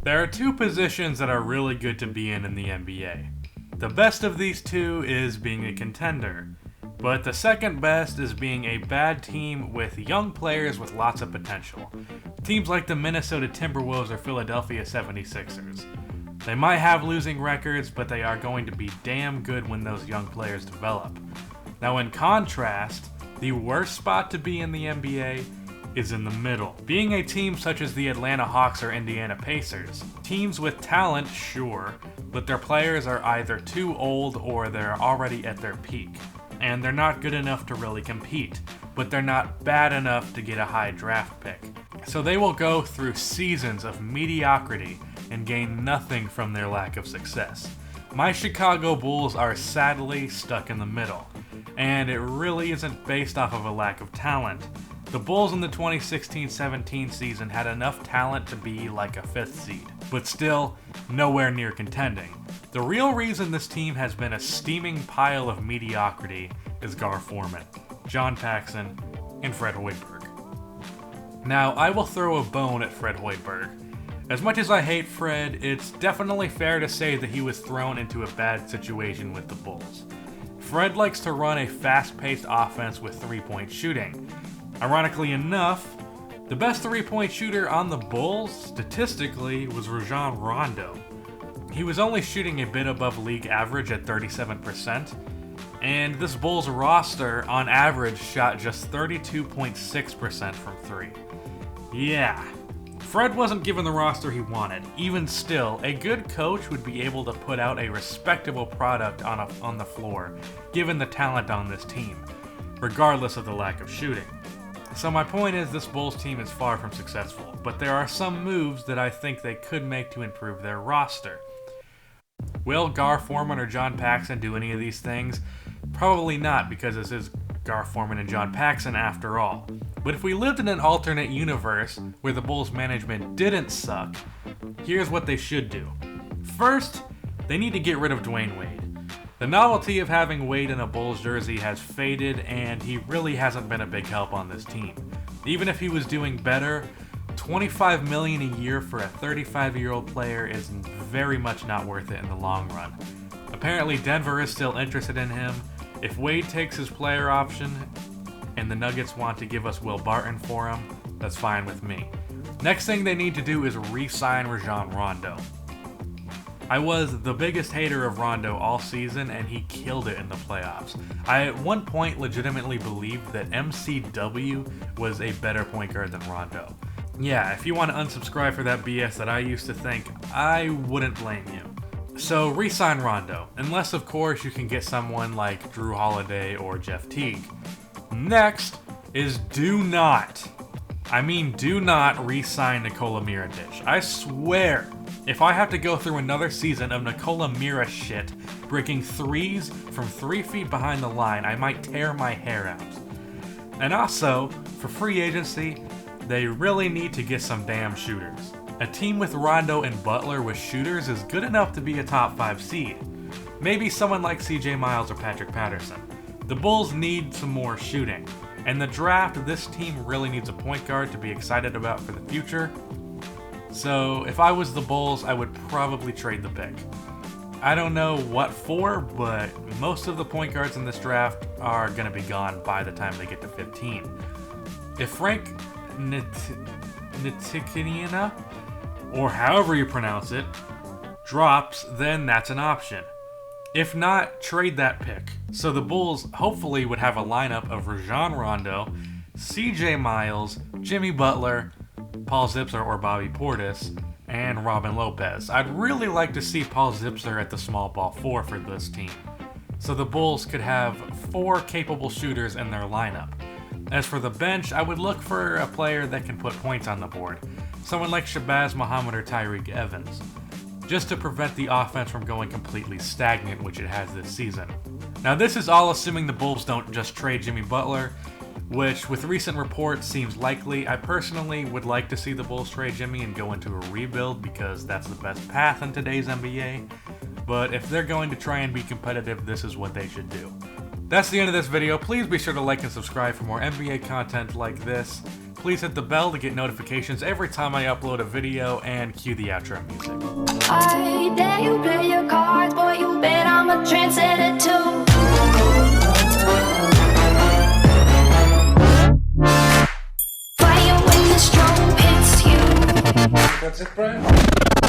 There are two positions that are really good to be in the NBA. The best of these two is being a contender, but the second best is being a bad team with young players with lots of potential. Teams like the Minnesota Timberwolves or Philadelphia 76ers. They might have losing records, but they are going to be damn good when those young players develop. Now, in contrast, the worst spot to be in the NBA is in the middle. Being a team such as the Atlanta Hawks or Indiana Pacers. Teams with talent, sure, but their players are either too old or they're already at their peak. And they're not good enough to really compete, but they're not bad enough to get a high draft pick. So they will go through seasons of mediocrity and gain nothing from their lack of success. My Chicago Bulls are sadly stuck in the middle, and it really isn't based off of a lack of talent. The Bulls in the 2016-17 season had enough talent to be like a 5th seed, but still nowhere near contending. The real reason this team has been a steaming pile of mediocrity is Gar Forman, John Paxson, and Fred Hoiberg. Now, I will throw a bone at Fred Hoiberg. As much as I hate Fred, it's definitely fair to say that he was thrown into a bad situation with the Bulls. Fred likes to run a fast-paced offense with three-point shooting. Ironically enough, the best three-point shooter on the Bulls, statistically, was Rajon Rondo. He was only shooting a bit above league average at 37%, and this Bulls roster, on average, shot just 32.6% from three. Yeah, Fred wasn't given the roster he wanted. Even still, a good coach would be able to put out a respectable product on the floor, given the talent on this team, regardless of the lack of shooting. So my point is, this Bulls team is far from successful, but there are some moves that I think they could make to improve their roster. Will Gar Forman or John Paxson do any of these things? Probably not, because this is Gar Forman and John Paxson after all. But if we lived in an alternate universe where the Bulls management didn't suck, here's what they should do. First, they need to get rid of Dwayne Wade. The novelty of having Wade in a Bulls jersey has faded, and he really hasn't been a big help on this team. Even if he was doing better, $25 million a year for a 35-year-old player is very much not worth it in the long run. Apparently Denver is still interested in him. If Wade takes his player option and the Nuggets want to give us Will Barton for him, that's fine with me. Next thing they need to do is re-sign Rajon Rondo. I was the biggest hater of Rondo all season, and he killed it in the playoffs. I at one point legitimately believed that MCW was a better point guard than Rondo. Yeah, if you want to unsubscribe for that BS that I used to think, I wouldn't blame you. So re-sign Rondo, unless of course you can get someone like Drew Holiday or Jeff Teague. Next is do not re-sign Nikola Mirotic. I swear, if I have to go through another season of Nikola Mira shit, breaking threes from 3 feet behind the line, I might tear my hair out. And also, for free agency, they really need to get some damn shooters. A team with Rondo and Butler with shooters is good enough to be a top 5 seed. Maybe someone like CJ Miles or Patrick Patterson. The Bulls need some more shooting. And the draft, this team really needs a point guard to be excited about for the future. So if I was the Bulls, I would probably trade the pick. I don't know what for, but most of the point guards in this draft are going to be gone by the time they get to 15. If Frank Ntilikina, or however you pronounce it, drops, then that's an option. If not, trade that pick. So the Bulls hopefully would have a lineup of Rajon Rondo, CJ Miles, Jimmy Butler, Paul Zipser or Bobby Portis, and Robin Lopez. I'd really like to see Paul Zipser at the small ball 4 for this team, so the Bulls could have 4 capable shooters in their lineup. As for the bench, I would look for a player that can put points on the board, someone like Shabazz Muhammad or Tyreke Evans, just to prevent the offense from going completely stagnant, which it has this season. Now this is all assuming the Bulls don't just trade Jimmy Butler, which with recent reports seems likely. I personally would like to see the Bulls trade Jimmy and go into a rebuild because that's the best path in today's NBA. But if they're going to try and be competitive, this is what they should do. That's the end of this video. Please be sure to like and subscribe for more NBA content like this. Please hit the bell to get notifications every time I upload a video, and cue the outro music. I dare you play your cards, boy, you bet I'm a trendsetter too. Fire when the strobe hits you. That's it, Brian?